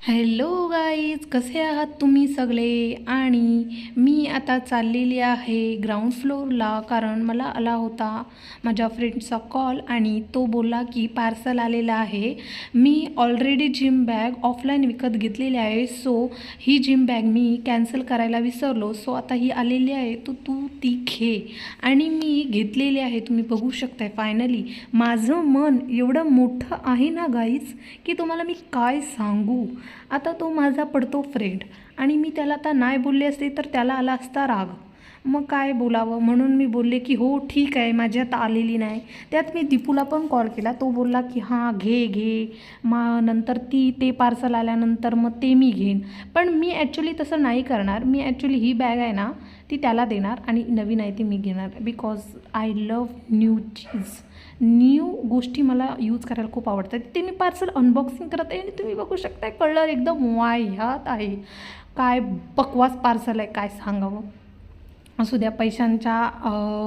Hello guys, कसे आहात तुम्ही सगळे? आणि मी आता चाललेली आहे ग्राउंड फ्लोअरला, कारण मला आला होता माझ्या फ्रेंडचा कॉल आणि तो बोलला की पार्सल आलेलं आहे. मी ऑलरेडी जिम बॅग ऑफलाईन विकत घेतलेली आहे, सो ही जिम बॅग मी कॅन्सल करायला विसरलो. सो आता ही आलेली आहे, तू ती घे. आणि मी घेतलेली आहे, तुम्ही बघू शकताय. फायनली माझं मन एवढं मोठं आहे ना गाईज, की तुम्हाला मी काय सांगू. आता तो माझा पडतो फ्रेंड आणि मी त्याला आता नाही बोलले असते तर त्याला आला असता राग. मग काय बोलावं, म्हणून मी बोलले की हो ठीक आहे, माझ्यात आलेली नाही. त्यात मी दीपूला पण कॉल केला, तो बोलला की हां घे घे, मग नंतर ते पार्सल आल्यानंतर मग ते मी घेईन. पण मी ॲक्च्युली तसं नाही करणार. मी ॲक्च्युली ही बॅग आहे ना ती त्याला देणार आणि नवीन आहे ती मी घेणार. Because I love new cheese. New गोष्टी मला यूज करायला खूप आवडतात. ते मी पार्सल अनबॉक्सिंग करत आहे आणि तुम्ही बघू शकताय कलर एकदम वाह्यात आहे. काय बकवास पार्सल आहे, काय सांगावं. असू द्या, पैशांच्या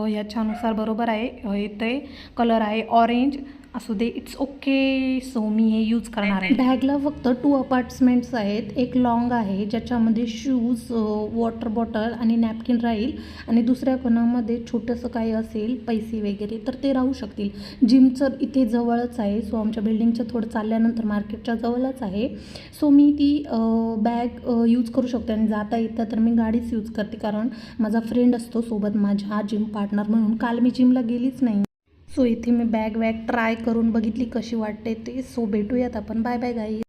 ह्याच्यानुसार बरोबर आहे. येते कलर आहे ऑरेंज, असू दे, इट्स ओके. सो मी हे यूज करणार आहे. बॅगला फक्त 2 अपार्टमेंट्स आहेत. एक लॉंग आहे ज्याच्यामध्ये शूज, वॉटर बॉटल आणि नॅपकिन राहील, आणि दुसऱ्या कोणामध्ये छोटंसं काही असेल पैसे वगैरे तर ते राहू शकतील. जिमचं इथे जवळच आहे, सो आमच्या बिल्डिंगच्या थोडं चालल्यानंतर मार्केटच्या जवळच आहे. सो मी ती बॅग यूज करू शकते आणि जाता येतं तर मी गाडीच यूज करते, कारण माझा फ्रेंड असतो सोबत माझ्या जिम पार्टनर म्हणून. काल मी जिमला गेलीच नाही. सो इथे मी बॅग ट्राय करून बघितली कशी वाटते ते. सो भेटूयात आपण. बाय बाय गाई.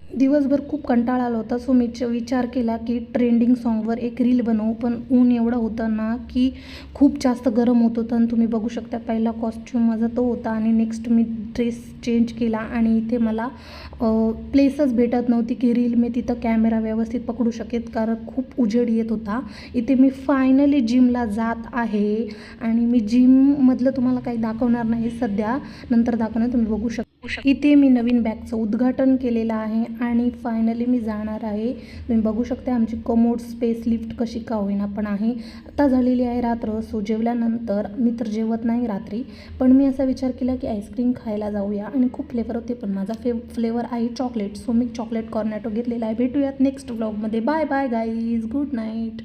दिवसभर खूप कंटाळा आला होता, सो मी विचार केला की ट्रेंडिंग सॉन्गवर एक रील बनवू. पण ऊन एवढं होतं ना की खूप जास्त गरम होत होतं, आणि तुम्ही बघू शकता पहिला कॉस्ट्यूम माझा तो होता. आणि नेक्स्ट मी ड्रेस चेंज केला आणि इथे मला प्लेसच भेटत नव्हती की रील मी तिथं कॅमेरा व्यवस्थित पकडू शकेल, कारण खूप उजेड येत होता. इथे मी फायनली जिमला जात आहे आणि मी जिममधलं तुम्हाला काही दाखवणार नाही सध्या, नंतर दाखवणार, तुम्ही बघू शकता. इथे मी नवीन बॅगचं उद्घाटन केलेलं आहे आणि फायनली मी जाणार आहे. तुम्ही बघू शकता आमची कमोड स्पेस लिफ्ट कशी का होईना पण आहे. आता झालेली आहे रात्र, सो जेवल्यानंतर मी तर जेवत नाही रात्री, पण मी असा विचार केला की आईस्क्रीम खायला जाऊया. आणि खूप फ्लेवर होते, पण माझा फ्लेवर आहे चॉकलेट, सो मी चॉकलेट कॉर्नेटो घेतलेला आहे. भेटूयात नेक्स्ट व्लॉगमध्ये. Bye bye guys, good night.